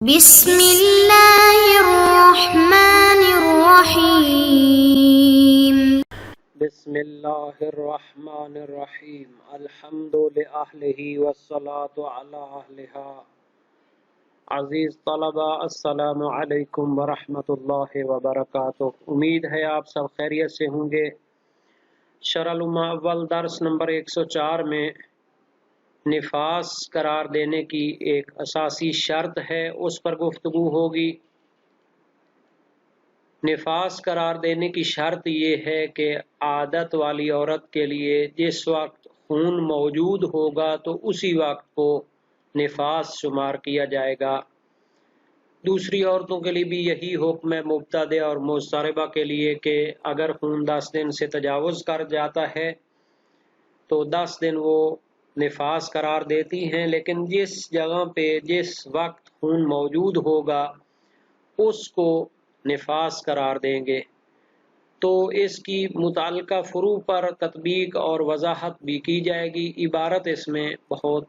بسم اللہ الرحمن الرحیم۔ بسم اللہ الرحمن الرحیم۔ الحمد لأہلہ والصلاة علی اہلہا۔ عزیز طلبہ، السلام علیکم ورحمۃ اللہ وبرکاتہ۔ امید ہے آپ سب خیریت سے ہوں گے۔ شرح الامہ اول درس نمبر 104 میں نفاس قرار دینے کی ایک اساسی شرط ہے، اس پر گفتگو ہوگی۔ نفاس قرار دینے کی شرط یہ ہے کہ عادت والی عورت کے لیے جس وقت خون موجود ہوگا تو اسی وقت کو نفاس شمار کیا جائے گا۔ دوسری عورتوں کے لیے بھی یہی حکم ہے، مبتدع اور مضطربہ کے لیے، کہ اگر خون 10 دن سے تجاوز کر جاتا ہے تو 10 دن وہ نفاس قرار دیتی ہیں، لیکن جس جگہ پہ جس وقت خون موجود ہوگا اس کو نفاس قرار دیں گے۔ تو اس کی متعلقہ فروع پر تطبیق اور وضاحت بھی کی جائے گی۔ عبارت اس میں بہت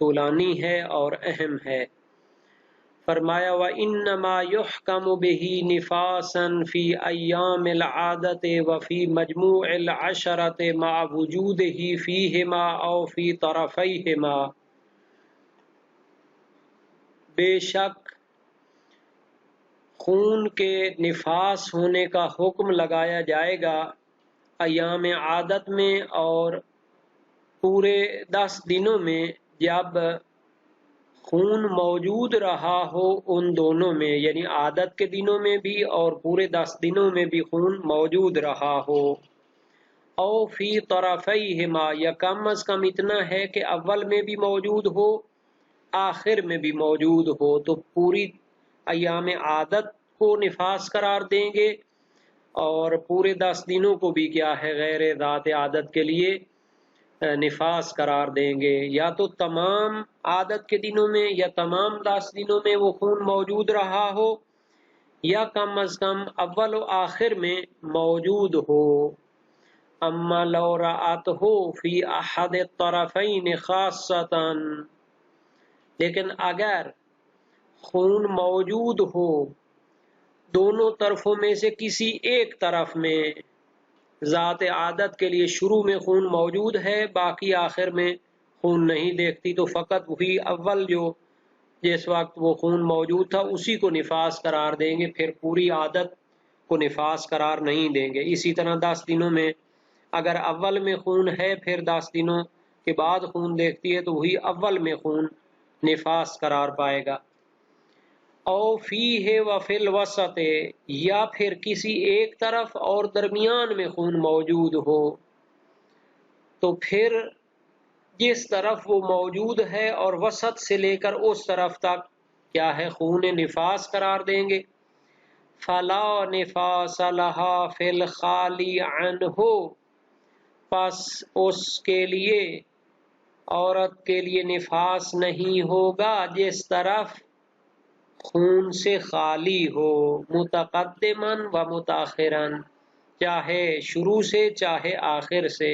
طولانی ہے اور اہم ہے۔ فرمایا وَإِنَّمَا يُحْكَمُ بِهِ نِفَاسًا فِي أَيَّامِ الْعَادَةِ وَفِي مَجْمُوعِ الْعَشْرَةِ مَعَ وُجُودِهِ فِيهِمَا أَوْ فِي طَرَفَيْهِمَا۔ بے شک خون کے نفاس ہونے کا حکم لگایا جائے گا ایام عادت میں اور پورے 10 دنوں میں، جب خون موجود رہا ہو ان دونوں میں، یعنی عادت کے دنوں میں بھی اور پورے 10 دنوں میں بھی خون موجود رہا ہو۔ او فی طرفیہما، یا کم از کم اتنا ہے کہ اول میں بھی موجود ہو آخر میں بھی موجود ہو، تو پوری ایام عادت کو نفاس قرار دیں گے اور پورے 10 دنوں کو بھی کیا ہے غیر ذات عادت کے لیے نفاس قرار دیں گے۔ یا تو تمام عادت کے دنوں میں یا تمام 10 دنوں میں وہ خون موجود رہا ہو، یا کم از کم اول و آخر میں موجود ہو۔ اما لو رأتہ فی احد الطرفین خاصۃ، لیکن اگر خون موجود ہو دونوں طرفوں میں سے کسی ایک طرف میں، ذات عادت کے لیے شروع میں خون موجود ہے باقی آخر میں خون نہیں دیکھتی، تو فقط وہی اول جو جس وقت وہ خون موجود تھا اسی کو نفاس قرار دیں گے، پھر پوری عادت کو نفاس قرار نہیں دیں گے۔ اسی طرح 10 دنوں میں اگر اول میں خون ہے پھر 10 دنوں کے بعد خون دیکھتی ہے تو وہی اول میں خون نفاس قرار پائے گا۔ او فیہ وفی الوسط، یا پھر کسی ایک طرف اور درمیان میں خون موجود ہو، تو پھر جس طرف وہ موجود ہے اور وسط سے لے کر اس طرف تک کیا ہے خون نفاس قرار دیں گے۔ فلا نفاس لہا فی الخالی عنہ، پس اس کے لیے عورت کے لیے نفاس نہیں ہوگا جس طرف خون سے خالی ہو، متقدماً و متاخراً، چاہے شروع سے چاہے آخر سے۔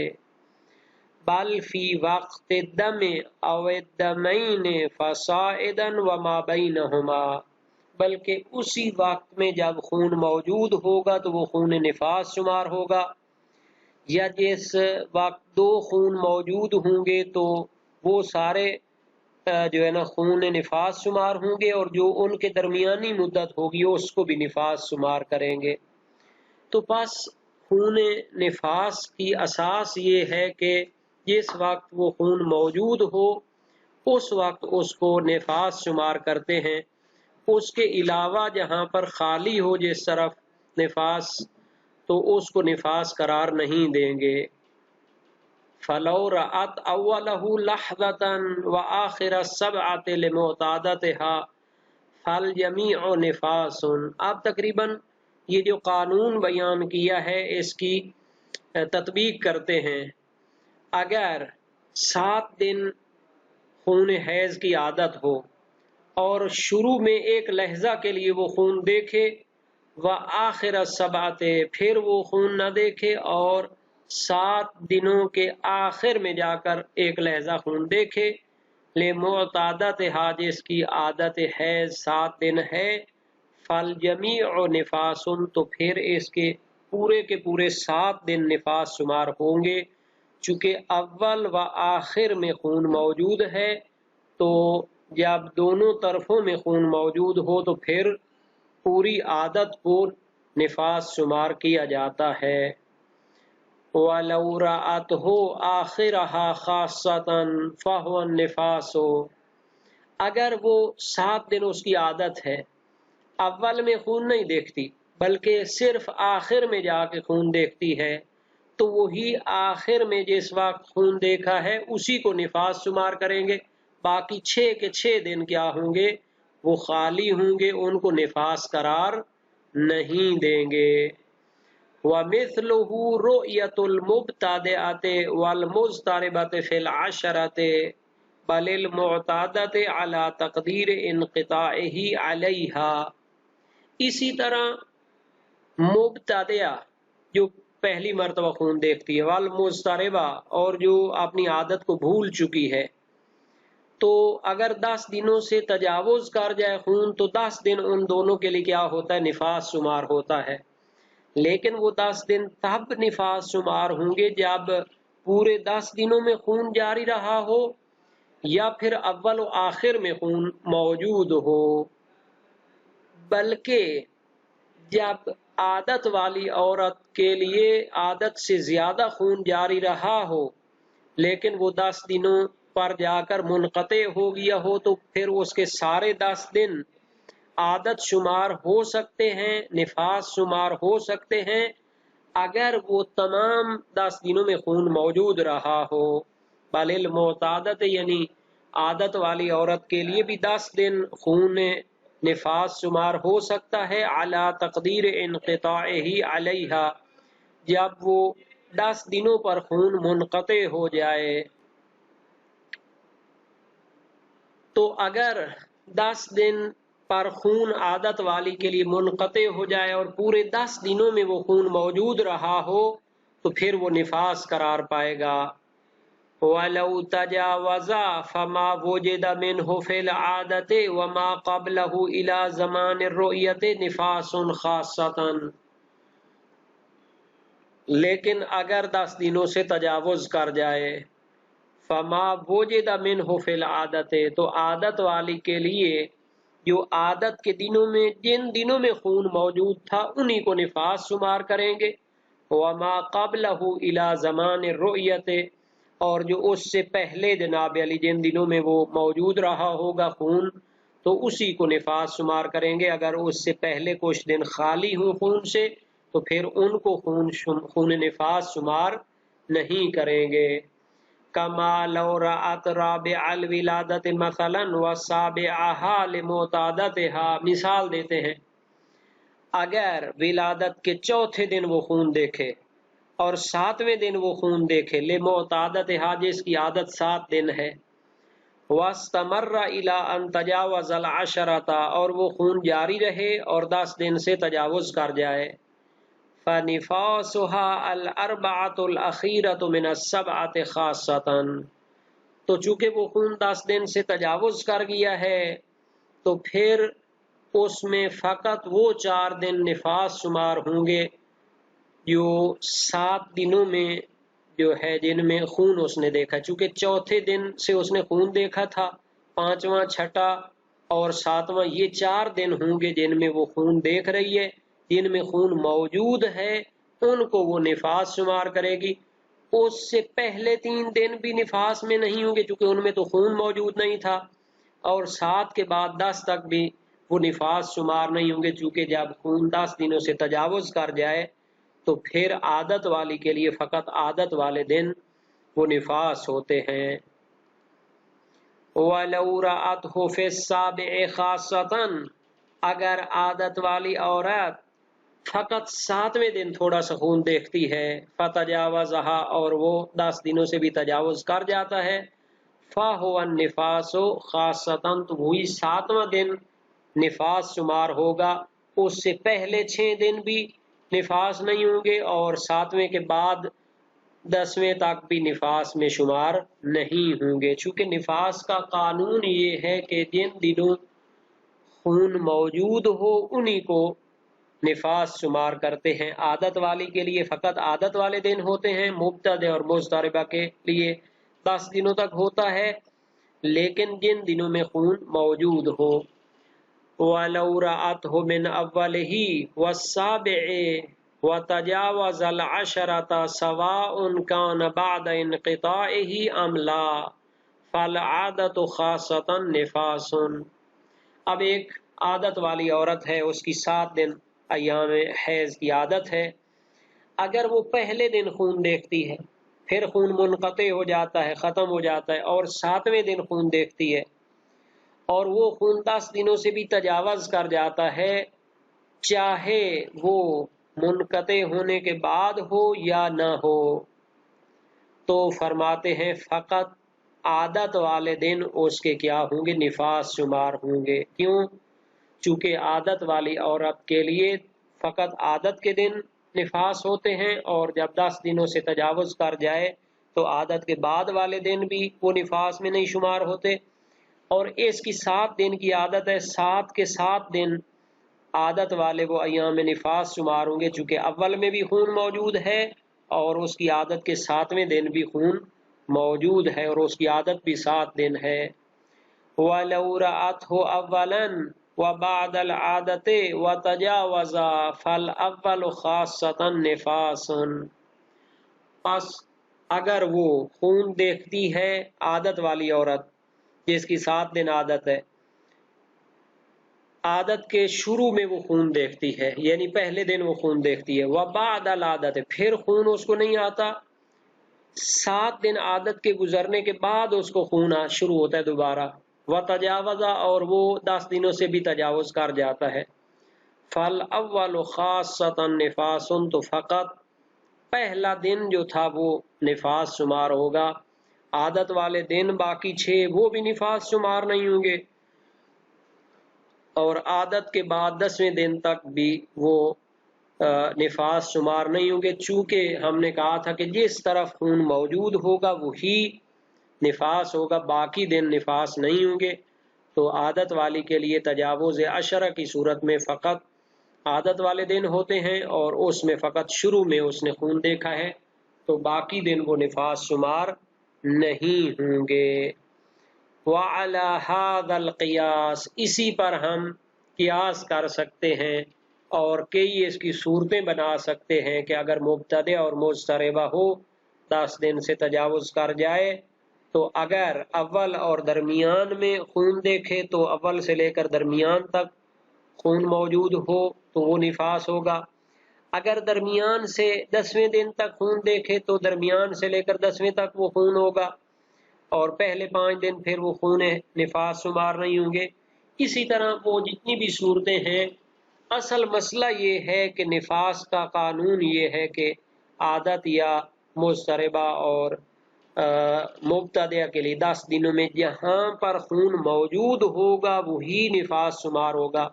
بل فی وقت الدم او الدمین فصاعدا وما بینہما، بلکہ اسی وقت میں جب خون موجود ہوگا تو وہ خون نفاس شمار ہوگا، یا جس وقت 2 خون موجود ہوں گے تو وہ سارے جو ہے نا خون نفاس شمار ہوں گے، اور جو ان کے درمیانی مدت ہوگی اس کو بھی نفاس شمار کریں گے۔ تو پس خون نفاس کی اساس یہ ہے کہ جس وقت وہ خون موجود ہو اس وقت اس کو نفاس شمار کرتے ہیں، اس کے علاوہ جہاں پر خالی ہو جس طرف نفاس تو اس کو نفاس قرار نہیں دیں گے۔ فلو رأت اولہ لحظۃ وآخر السبعۃ لمعتادتہا فالجمیع نفاس۔ اب تقریباً یہ جو قانون بیان کیا ہے اس کی تطبیق کرتے ہیں۔ اگر 7 دن خون حیض کی عادت ہو اور شروع میں ایک لحظہ کے لیے وہ خون دیکھے، وآخر السبعۃ پھر وہ خون نہ دیکھے، اور 7 دنوں کے آخر میں جا کر ایک لحظہ خون دیکھے، लिमुअतादतिहा जिसकी आदत हैज 7 दिन है, फल जमीउ निफासुन तो फिर इसके पूरे 7 दिन निफास शुमार होंगे। चूंकि अव्वल व आखिर में खून मौजूद है, तो जब दोनों तरफों में खून मौजूद हो तो फिर पूरी आदत को निफास शुमार किया जाता है। वलौ रअतहु आखिरहा खासतन फहुव निफासो, अगर वो 7 दिन उसकी आदत है, अव्वल में खून नहीं देखती बल्कि सिर्फ आखिर में जाके खून देखती है, तो वही आखिर में जिस वक्त खून देखा है उसी को निफास शुमार करेंगे। बाकी 6 के 6 दिन क्या होंगे, वो खाली होंगे, उनको निफास करार नहीं देंगे। वमिस्लुहु रुयतुल मुब्तदिअति वल मुज़तरिबति फिल अशरति बलिल मुअतादति अला तक़दीर इनक़िताइही अलैहा। इसी तरह मुब्तदिया जो पहली मर्तबा खून देखती है, वल मुज़तरिबा और जो अपनी आदत को भूल चुकी है, तो अगर 10 दिनों से तजावुज कर जाए खून तो 10 दिन उन दोनों के लिए क्या होता है, निफास शुमार होता है। लेकिन वो 10 दिन तब निफास शुमार होंगे जब पूरे 10 दिनों में खून जारी रहा हो या फिर अव्वल और आखिर में खून मौजूद हो। बल्कि जब आदत वाली औरत के लिए आदत से ज्यादा खून जारी रहा हो लेकिन वो 10 दिनों पर जाकर मुनक़ते हो गया हो, तो फिर उसके सारे 10 दिन आदत शुमार हो सकते हैं, निफास शुमार हो सकते हैं, अगर वो तमाम 10 दिनों में खून मौजूद रहा हो। बलिल मुअतादत यानी आदत वाली औरत के लिए भी 10 दिन खून निफास शुमार हो सकता है, अला तक़दीर इनक़िताइही अलैहा, जब वो 10 दिनों पर खून मुनक़ते हो जाए। तो अगर 10 दिन पर खून आदत वाली के लिए मुनक़ते हो जाए और पूरे 10 दिनों में वो खून मौजूद रहा हो तो फिर वो निफास करार पाएगा। वलौ तजावज़ा फमा वुजिदा मिन्हु फिल आदति वमा क़ब्लहु इला ज़मान रुयति निफासुन ख़ासतन, लेकिन अगर 10 दिनों से तजावुज कर जाए, फमा वुजिदा मिन्हु फिल आदति, तो आदत वाली के लिए जो आदत के दिनों में जिन दिनों में खून मौजूद था उन्हीं को निफास शुमार करेंगे। वमा क़ब्लहु इला ज़मान रुयति, और जो उससे पहले जनाब अली जिन दिनों में वो मौजूद रहा होगा खून, तो उसी को निफास शुमार करेंगे। अगर उससे पहले कुछ दिन खाली हो खून से तो फिर उनको खून निफास शुमार नहीं करेंगे। कमा लौ रअत राबिअल विलादत मसलन व साबिअहा लिमुअतादतिहा, मिसाल देते हैं, अगर विलादत के चौथे दिन वो खून देखे और 7वें दिन वो खून देखे, लिमुअतादतिहा जिसकी आदत 7 दिन है, वस्तमर्रा इला अन तजावज़ल अशरता, और वो खून जारी रहे और 10 दिन से तजावुज कर जाए, फनिफासुहा अल अर्बअतुल अखीरतु मिनस सबअति खासतन, तो चूंकि वो खून 10 दिन से तजावुज कर गया है तो फिर उसमें फकत वो 4 दिन निफास शुमार होंगे जो 7 दिनों में जो है जिनमें खून उसने देखा। चूंकि चौथे दिन से उसने खून देखा था, 5वां, 6ठा और 7वां, ये 4 दिन होंगे जिनमें वो खून देख रही है, जिनमें खून मौजूद है उनको वो निफास शुमार करेगी। उससे पहले 3 दिन भी निफास में नहीं होंगे क्योंकि उनमें तो खून मौजूद नहीं था, और 7 के बाद 10 तक भी वो निफास शुमार नहीं होंगे, चूंकि जब खून 10 दिनों से तजावुज कर जाए तो फिर आदत वाली के लिए फकत आदत वाले दिन वो निफास होते हैं। वलौ रअतहु फिस्साबिअ खासतन, अगर आदत वाली औरत फकत 7वें दिन थोड़ा सा खून देखती है, फतजावज़हा, और वो 10 दिनों से भी तजावुज कर जाता है, फहुव निफासो खासतन, तो वही 7वां दिन निफास शुमार होगा। उससे पहले 6 दिन भी निफास नहीं होंगे और 7वें के बाद 10वें तक भी निफास में शुमार नहीं होंगे। चूँकि निफास का कानून ये है कि जिन दिनों खून मौजूद हो उन्हीं को निफास शुमार करते हैं। आदत वाली के लिए फ़कत आदत वाले दिन होते हैं, मुब्तदे और मुज़तरिबा के लिए 10 दिनों तक होता है, लेकिन जिन दिनों में खून मौजूद हो। वलौ रअतहु मिन अव्वलिही वस्साबि'i वतजावज़ल अशरता सवाउन कान बअद इन्क़िताइही अम ला फल आदतु खासतन निफासुन। अब एक आदत वाली औरत है, उसकी 7 दिन अय्याम हैज़ की आदत है। अगर वो पहले दिन खून देखती है, फिर खून मुनक़ते हो जाता है, ख़त्म हो जाता है, और 7वें दिन खून देखती है और वो खून 10 दिनों से भी तजावज़ कर जाता है, चाहे वो मुनक़ते होने के बाद हो या ना हो, तो फरमाते हैं फ़कत आदत वाले दिन उसके क्या होंगे, निफास शुमार होंगे। क्यों? चूँकि आदत वाली औरत के लिए फ़कत आदत के दिन निफास होते हैं, और जब 10 दिनों से तजावुज़ कर जाए तो आदत के बाद वाले दिन भी वो निफास में नहीं शुमार होते। और इसकी 7 दिन की आदत है, 7 के 7 दिन आदत वाले वो अय्याम निफास शुमार होंगे, चूँकि अव्वल में भी खून मौजूद है और उसकी आदत के 7वें दिन भी खून मौजूद है, और उसकी आदत भी 7 दिन है। वलौ रअतहु अव्वलन व बअदल आदते व तजावज़ा फल अव्वल खासतन निफासुन। बस अगर वो खून देखती है, आदत वाली औरत जिसकी 7 दिन आदत है, आदत के शुरू में वो खून देखती है, यानी पहले दिन वो खून देखती है, व बअदल आदत है, फिर खून उसको नहीं आता, 7 दिन आदत के गुजरने के बाद उसको खून शुरू होता है दोबारा, व तजावज़ा, और वो 10 दिनों से भी तजावुज़ कर जाता है, फल अव्वल खासतन निफासुन, तो फ़कत पहला दिन जो था वो निफास शुमार होगा। आदत वाले दिन बाकी 6 वो भी निफास शुमार नहीं होंगे, और आदत के बाद 10वें दिन तक भी वो निफास शुमार नहीं होंगे। चूँकि हमने कहा था कि जिस तरफ खून मौजूद होगा वही निफास होगा, बाकी दिन निफास नहीं होंगे। तो आदत वाली के लिए तजावुज़ अशरा की सूरत में फ़कत आदत वाले दिन होते हैं, और उसमें फ़कत शुरू में उसने खून देखा है, तो बाकी दिन वो निफास शुमार नहीं होंगे। वअला हाज़ल क़ियास, इसी पर हम क़ियास कर सकते हैं और कई इसकी सूरतें बना सकते हैं कि अगर मुब्तदे और मुज़तरिबा हो, 10 दिन से तजावुज़ कर जाए, तो अगर अव्वल और दरमियान में खून देखे तो अव्वल से लेकर दरमियान तक खून मौजूद हो तो वो निफास होगा। अगर दरमियान से 10वें दिन तक खून देखे तो दरमियान से लेकर 10वें तक वो खून होगा, और पहले 5 दिन फिर वो खून निफास शुमार नहीं होंगे। इसी तरह वो जितनी भी सूरतें हैं, असल मसला ये है कि निफास का कानून ये है कि आदत या मुज़तरिबा और मुब्तदिया के लिए 10 दिनों में जहाँ पर खून मौजूद होगा वही निफास शुमार होगा।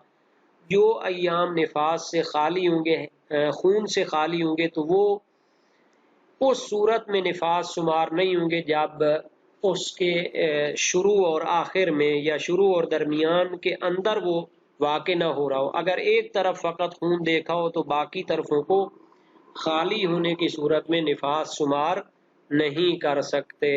जो अय्याम निफास से खाली होंगे, खून से खाली होंगे, तो वो उस सूरत में निफास शुमार नहीं होंगे जब उसके शुरू और आखिर में या शुरू और दरमियान के अंदर वो वाक़े ना हो रहा हो। अगर एक तरफ फ़कत खून देखा हो तो बाकी तरफों को खाली होने की सूरत में निफास शुमार नहीं कर सकते।